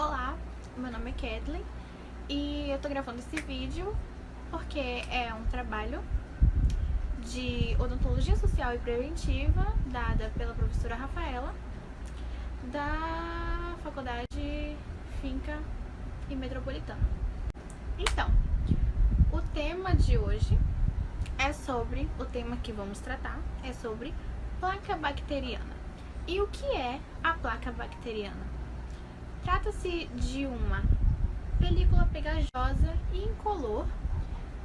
Olá, meu nome é Kathleen e eu tô gravando esse vídeo porque é um trabalho de odontologia social e preventiva dada pela professora Rafaela da Faculdade Finca e Metropolitana. Então, o tema de hoje o tema que vamos tratar é sobre placa bacteriana. E o que é a placa bacteriana? Trata-se de uma película pegajosa e incolor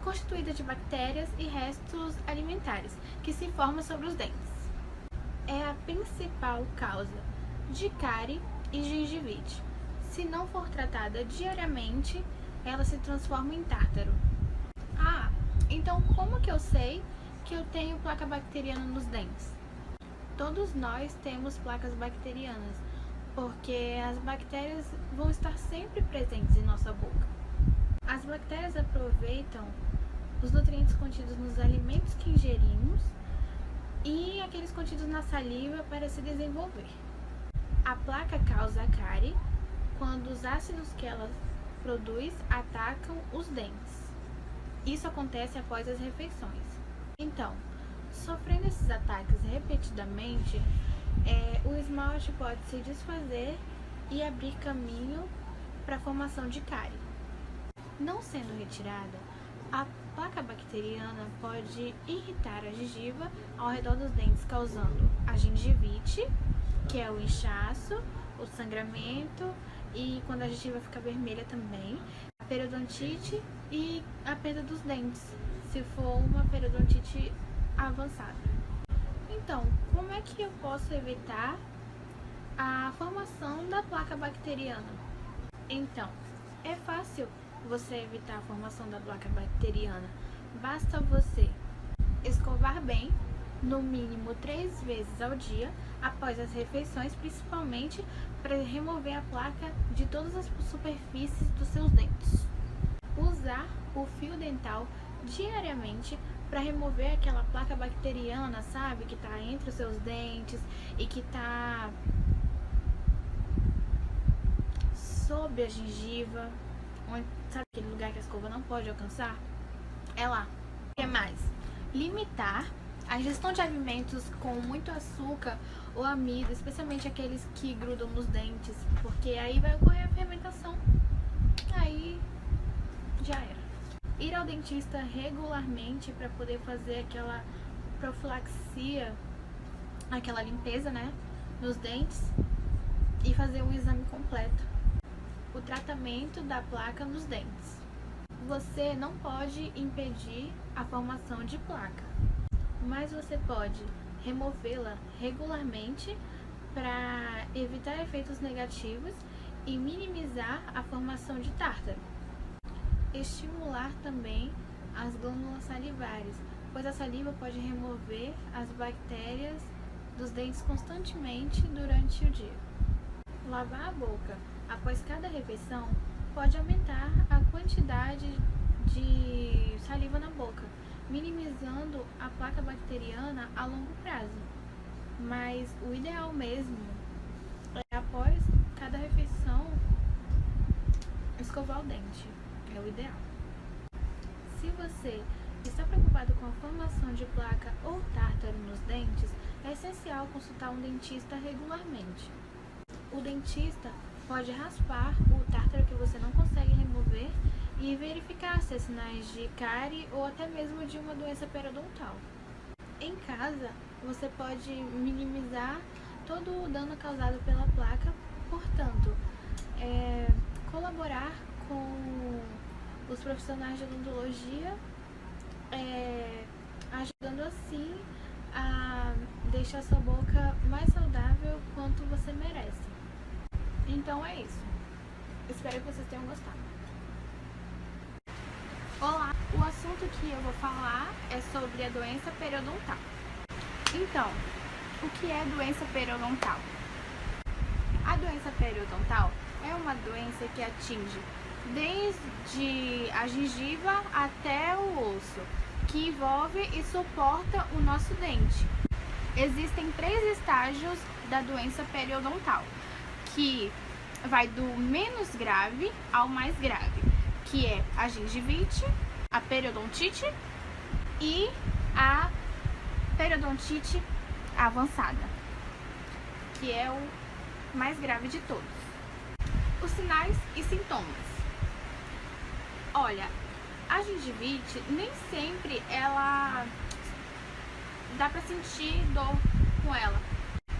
constituída de bactérias e restos alimentares que se formam sobre os dentes. É a principal causa de cárie e gengivite. Se não for tratada diariamente, ela se transforma em tártaro. Então como que eu sei que eu tenho placa bacteriana nos dentes? Todos nós temos placas bacterianas, porque as bactérias vão estar sempre presentes em nossa boca. As bactérias aproveitam os nutrientes contidos nos alimentos que ingerimos e aqueles contidos na saliva para se desenvolver. A placa causa a cárie quando os ácidos que ela produz atacam os dentes. Isso acontece após as refeições. Então, sofrendo esses ataques repetidamente, o esmalte pode se desfazer e abrir caminho para a formação de cárie. Não sendo retirada, a placa bacteriana pode irritar a gengiva ao redor dos dentes, causando a gengivite, que é o inchaço, o sangramento e quando a gengiva fica vermelha também, a periodontite e a perda dos dentes, se for uma periodontite avançada. Então, como é que eu posso evitar a formação da placa bacteriana? Então, é fácil você evitar a formação da placa bacteriana. Basta você escovar bem, no mínimo 3 vezes ao dia, após as refeições, principalmente para remover a placa de todas as superfícies dos seus dentes. Usar o fio dental diariamente para remover aquela placa bacteriana, sabe? Que tá entre os seus dentes e que tá sob a gengiva, onde, sabe aquele lugar que a escova não pode alcançar? É lá. O que mais? Limitar a ingestão de alimentos com muito açúcar ou amido, especialmente aqueles que grudam nos dentes, porque aí vai ocorrer a fermentação. Aí já era. Ir ao dentista regularmente para poder fazer aquela profilaxia, aquela limpeza, né, nos dentes e fazer um exame completo. O tratamento da placa nos dentes. Você não pode impedir a formação de placa, mas você pode removê-la regularmente para evitar efeitos negativos e minimizar a formação de tártaro. Estimular também as glândulas salivares, pois a saliva pode remover as bactérias dos dentes constantemente durante o dia. Lavar a boca após cada refeição pode aumentar a quantidade de saliva na boca, minimizando a placa bacteriana a longo prazo. Mas o ideal mesmo é após cada refeição escovar o dente. É o ideal. Se você está preocupado com a formação de placa ou tártaro nos dentes, é essencial consultar um dentista regularmente. O dentista pode raspar o tártaro que você não consegue remover e verificar se há sinais de cárie ou até mesmo de uma doença periodontal. Em casa, você pode minimizar todo o dano causado pela placa, portanto, colaborar com os profissionais de odontologia, ajudando assim a deixar sua boca mais saudável quanto você merece. Então é isso. Espero que vocês tenham gostado. Olá! O assunto que eu vou falar é sobre a doença periodontal. Então, o que é doença periodontal? A doença periodontal é uma doença que atinge desde a gengiva até o osso, que envolve e suporta o nosso dente. Existem 3 estágios da doença periodontal, que vai do menos grave ao mais grave, que é a gengivite, a periodontite e a periodontite avançada, que é o mais grave de todos. Os sinais e sintomas. Olha, a gengivite nem sempre ela dá pra sentir dor com ela.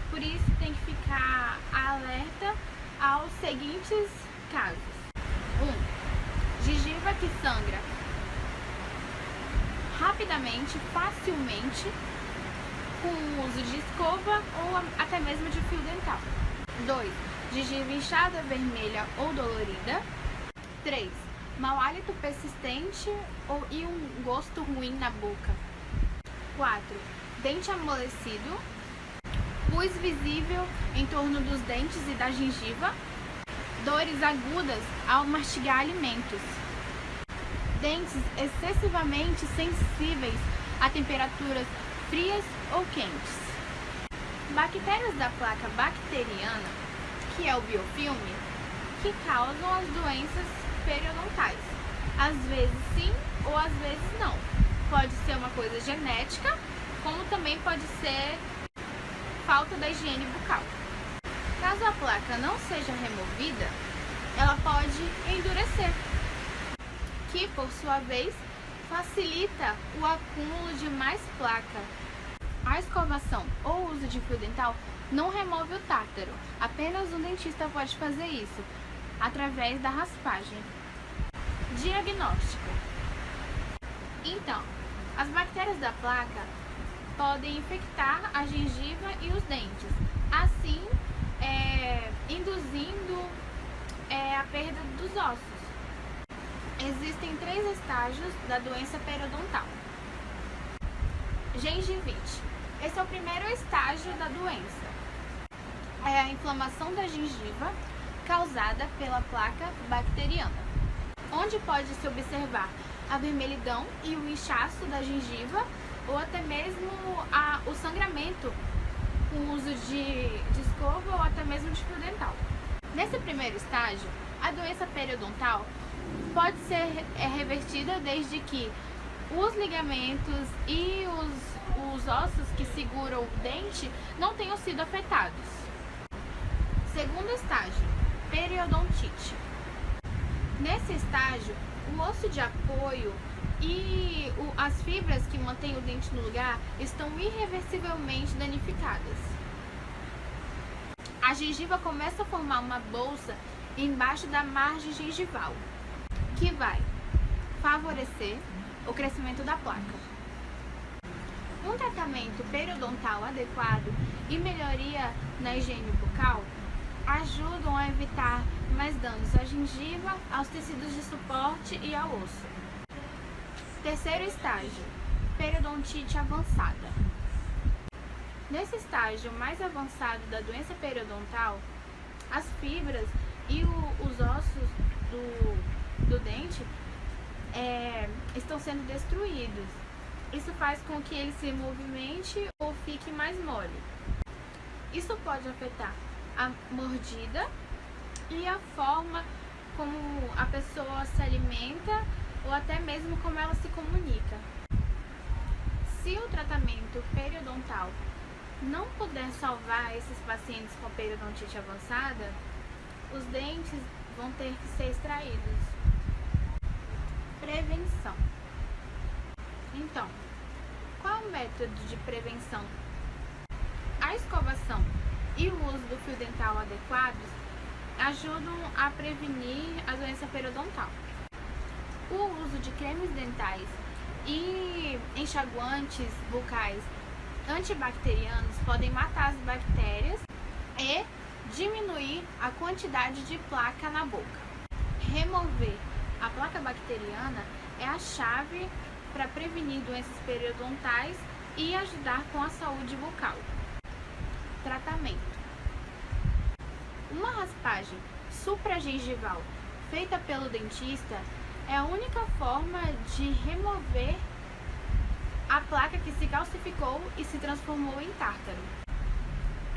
Por isso tem que ficar alerta aos seguintes casos. 1. Gengiva que sangra rapidamente, facilmente, com o uso de escova ou até mesmo de fio dental. 2. Gengiva inchada, vermelha ou dolorida. 3. Mau hálito persistente e um gosto ruim na boca. 4. Dente amolecido. Pus visível em torno dos dentes e da gengiva. Dores agudas ao mastigar alimentos. Dentes excessivamente sensíveis a temperaturas frias ou quentes. Bactérias da placa bacteriana, que é o biofilme, que causam as doenças periodontais. Às vezes sim ou às vezes não. Pode ser uma coisa genética, como também pode ser falta da higiene bucal. Caso a placa não seja removida, ela pode endurecer, que por sua vez facilita o acúmulo de mais placa. A escovação ou uso de fio dental não remove o tártaro, apenas um dentista pode fazer isso, através da raspagem. Diagnóstico. Então, as bactérias da placa podem infectar a gengiva e os dentes, assim induzindo a perda dos ossos. Existem 3 estágios da doença periodontal. Gengivite. Esse é o primeiro estágio da doença. É a inflamação da gengiva causada pela placa bacteriana, onde pode-se observar a vermelhidão e o inchaço da gengiva ou até mesmo o sangramento com o uso de escova ou até mesmo de fio dental. Nesse primeiro estágio, a doença periodontal pode ser revertida desde que os ligamentos e os ossos que seguram o dente não tenham sido afetados. Segundo estágio, periodontite. Nesse estágio, o osso de apoio e as fibras que mantêm o dente no lugar estão irreversivelmente danificadas. A gengiva começa a formar uma bolsa embaixo da margem gengival, que vai favorecer o crescimento da placa. Um tratamento periodontal adequado e melhoria na higiene bucal ajudam a evitar mais danos à gengiva, aos tecidos de suporte e ao osso. Terceiro estágio, periodontite avançada. Nesse estágio mais avançado da doença periodontal, as fibras e os ossos do dente estão sendo destruídos. Isso faz com que ele se movimente ou fique mais mole. Isso pode afetar a mordida e a forma como a pessoa se alimenta ou até mesmo como ela se comunica. Se o tratamento periodontal não puder salvar esses pacientes com periodontite avançada, os dentes vão ter que ser extraídos. Prevenção. Então, qual é o método de prevenção? A escovação e o uso do fio dental adequados ajudam a prevenir a doença periodontal. O uso de cremes dentais e enxaguantes bucais antibacterianos podem matar as bactérias e diminuir a quantidade de placa na boca. Remover a placa bacteriana é a chave para prevenir doenças periodontais e ajudar com a saúde bucal. Tratamento. Uma raspagem supragengival feita pelo dentista é a única forma de remover a placa que se calcificou e se transformou em tártaro.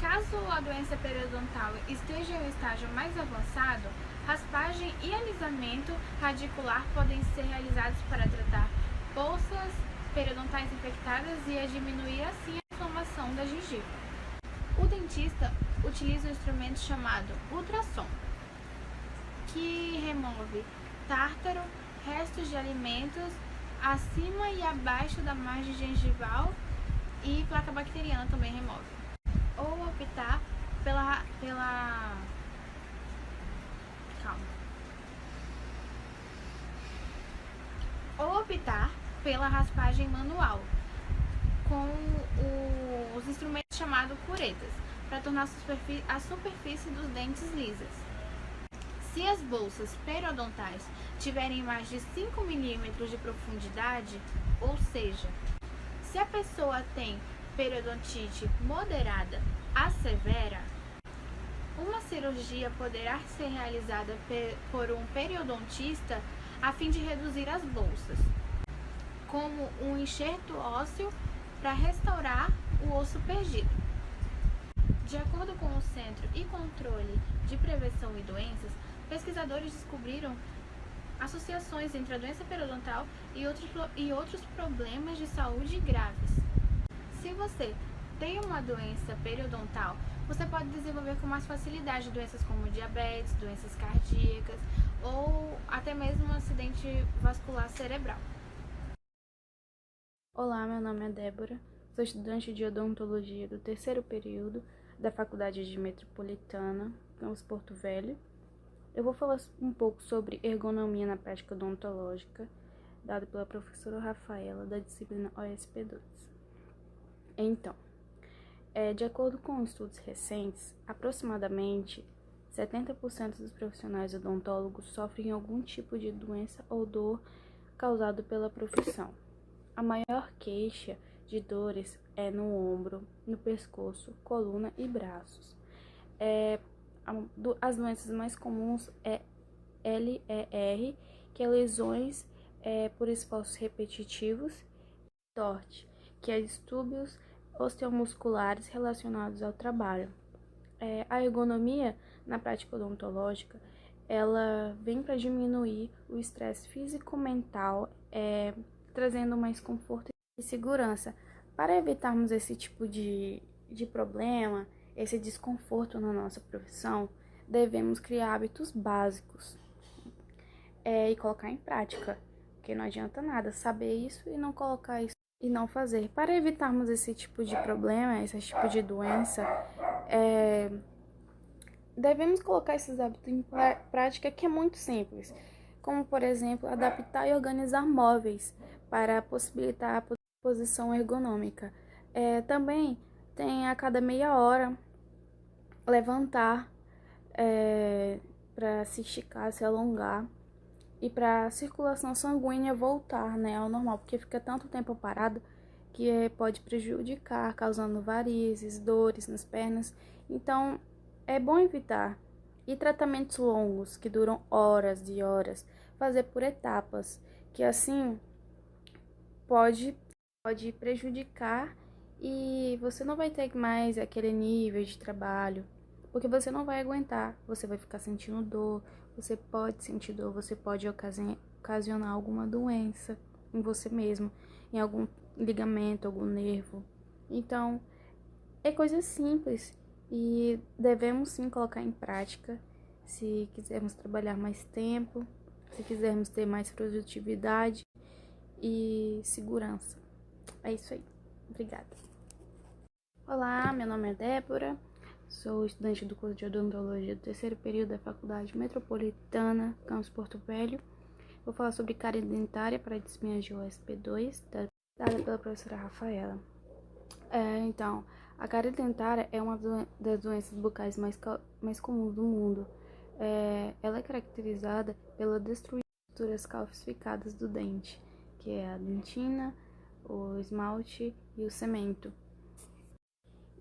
Caso a doença periodontal esteja em um estágio mais avançado, raspagem e alisamento radicular podem ser realizados para tratar bolsas periodontais infectadas e a diminuir assim a inflamação da gengiva. O dentista utiliza um instrumento chamado ultrassom, que remove tártaro, restos de alimentos acima e abaixo da margem gengival e placa bacteriana também remove. Ou optar pela raspagem manual com os instrumentos chamados curetas, para tornar a superfície dos dentes lisas. Se as bolsas periodontais tiverem mais de 5 milímetros de profundidade, ou seja, se a pessoa tem periodontite moderada a severa, uma cirurgia poderá ser realizada por um periodontista a fim de reduzir as bolsas, como um enxerto ósseo para restaurar o osso perdido. De acordo com o Centro e Controle de Prevenção e Doenças, pesquisadores descobriram associações entre a doença periodontal e outros problemas de saúde graves. Se você tem uma doença periodontal, você pode desenvolver com mais facilidade doenças como diabetes, doenças cardíacas ou até mesmo um acidente vascular cerebral. Olá, meu nome é Débora, sou estudante de odontologia do terceiro período da Faculdade de Metropolitana, campus Porto Velho. Eu vou falar um pouco sobre ergonomia na prática odontológica, dado pela professora Rafaela, da disciplina OSP2. Então, de acordo com estudos recentes, aproximadamente 70% dos profissionais odontólogos sofrem algum tipo de doença ou dor causado pela profissão. A maior queixa de dores é no ombro, no pescoço, coluna e braços. As doenças mais comuns é LER, que é lesões por esforços repetitivos, TORT, que é distúrbios osteomusculares relacionados ao trabalho. A ergonomia na prática odontológica, ela vem para diminuir o estresse físico-mental, trazendo mais conforto e segurança. Para evitarmos esse tipo de problema, esse desconforto na nossa profissão, devemos criar hábitos básicos e colocar em prática, porque não adianta nada saber isso e não colocar isso e não fazer. Para evitarmos esse tipo de problema, esse tipo de doença, devemos colocar esses hábitos em prática, que é muito simples, como, por exemplo, adaptar e organizar móveis para possibilitar a posição ergonômica. Também tem a cada meia hora levantar para se esticar, se alongar e para a circulação sanguínea voltar, né, ao normal, porque fica tanto tempo parado que pode prejudicar, causando varizes, dores nas pernas. Então, é bom evitar. E tratamentos longos, que duram horas e horas, fazer por etapas, que assim pode prejudicar e você não vai ter mais aquele nível de trabalho, porque você não vai aguentar, você vai ficar sentindo dor, você pode sentir dor, você pode ocasionar alguma doença em você mesmo, em algum ligamento, algum nervo. Então, é coisa simples e devemos sim colocar em prática se quisermos trabalhar mais tempo, se quisermos ter mais produtividade e segurança. É isso aí. Obrigada. Olá, meu nome é Débora, sou estudante do curso de odontologia do terceiro período da Faculdade Metropolitana, campus Porto Velho. Vou falar sobre cárie dentária para disciplina de OSP2, dada pela professora Rafaela. Então, a cárie dentária é uma das doenças bucais mais comuns do mundo. Ela é caracterizada pela destruição das estruturas calcificadas do dente, que é a dentina, o esmalte e o cemento.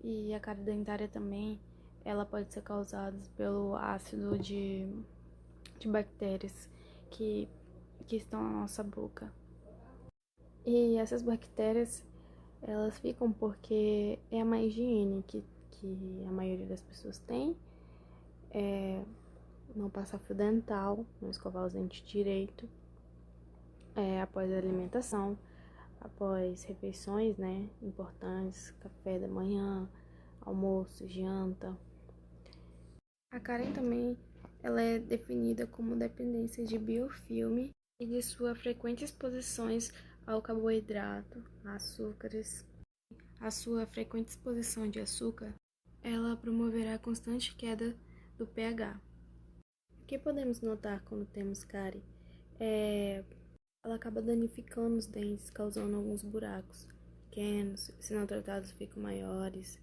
E a cárie dentária também, ela pode ser causada pelo ácido de bactérias que estão na nossa boca. E essas bactérias, elas ficam porque é a má higiene que que a maioria das pessoas tem é não passar fio dental, não escovar os dentes direito, após a alimentação, após refeições, né, importantes, café da manhã, almoço, janta. A cárie também ela é definida como dependência de biofilme e de sua frequente exposições ao carboidrato, a açúcares. A sua frequente exposição de açúcar, ela promoverá a constante queda do pH. O que podemos notar quando temos cárie? Ela acaba danificando os dentes, causando alguns buracos pequenos, se não tratados ficam maiores.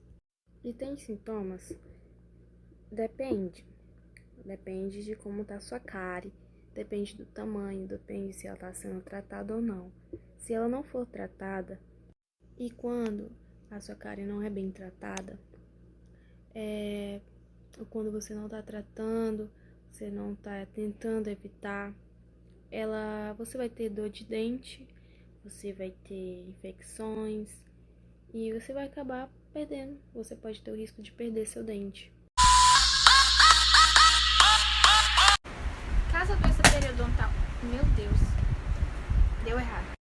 E tem sintomas? Depende de como está a sua cárie, depende do tamanho, depende se ela está sendo tratada ou não. Se ela não for tratada, e quando a sua cárie não é bem tratada, ou quando você não está tratando, você não está tentando evitar, você vai ter dor de dente, você vai ter infecções e você vai acabar perdendo. Você pode ter o risco de perder seu dente. Caso a doença periodontal... Meu Deus, deu errado.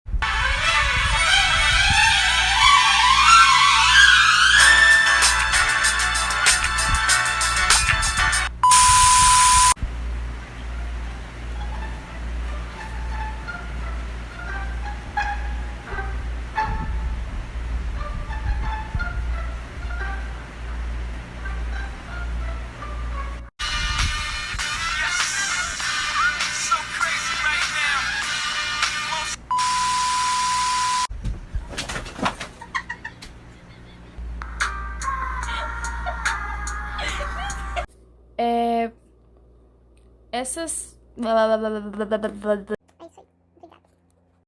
Essas